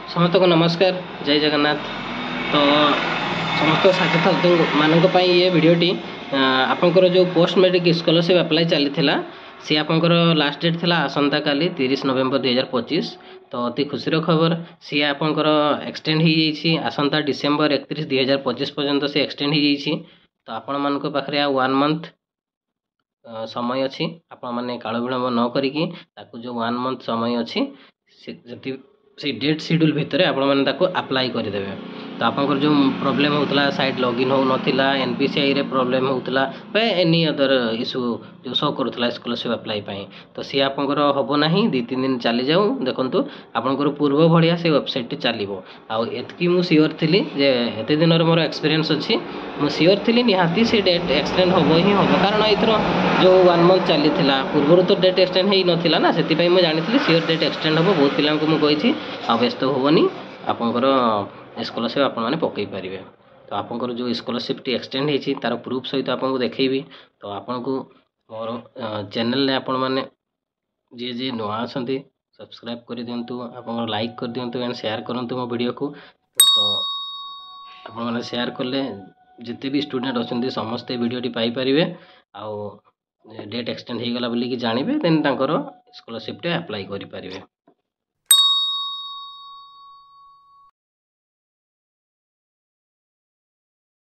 समस्त को नमस्कार जय जगन्नाथ। तो समस्त छात्र मानक ये भिडटी आपंकर जो पोस्ट मेट्रिक स्कॉलरशिप अप्लाई चली सी आपंकर लास्ट डेट थिला आसंता काली 30 नवेम्बर 2025। तो अति खुशी खबर सी आपंकर एक्सटेंड हो जाइए आसंता डिसेम्बर 31 2025 पर्यंत सी एक्सटेंड हो जाइए। तो आपण मानक पाखरे आ 1 मंथ समय अच्छी आपण मैंने काल विलंब न करिकी ताकू जो 1 मंथ समय अच्छी से डेट शेड्यूल भितर आपण मैंने अप्लाई करदे। तो आपंकर जो प्रोब्लेम होता साइट लॉगिन हो नाला एनपीसीआई रे प्रोब्लेम होता एनी अदर इश्यू जो शो करूला स्कॉलरशिप अप्लाई तो सी आपंकर हम ना 2-3 दिन चली जाऊँ देखूँ आपंकर पूर्व भाया से वेबसाइट चलो आतकी मु सियोर थी जे एत दिन मोर एक्सपीरियंस अच्छी मु सियोर थी निहाती से डेट एक्सटेंड हम ही हम कारण एथर जो 1 मंथ चली पूर्व तो डेट एक्सटेंड हो नाला ना से मुझे जानी सियोर डेट एक्सटेंड हम बहुत पिला मुझे आ व्यस्त होनी आपंकर स्कॉलरशिप आपण मैंने पकई पारे। तो आपंकर जो स्कॉलरशिप टी एक्सटेंड होती तार प्रूफ सहित आपको देखी। तो आपन को मोर चैनल ने आपण मैंने जी जी नुआ अच्छा सब्सक्राइब कर दिंतु आप लाइक कर दिंतु एंड शेयर करूँ मो वीडियो को। तो आप मैंने शेयर कले जिते भी स्टूडेंट अच्छा समस्ते वीडियोटी पाइपर आउ डेट एक्सटेंड हो गला बोलिकी जानवे देन स्कॉलरशिप टे अप्लाई करें।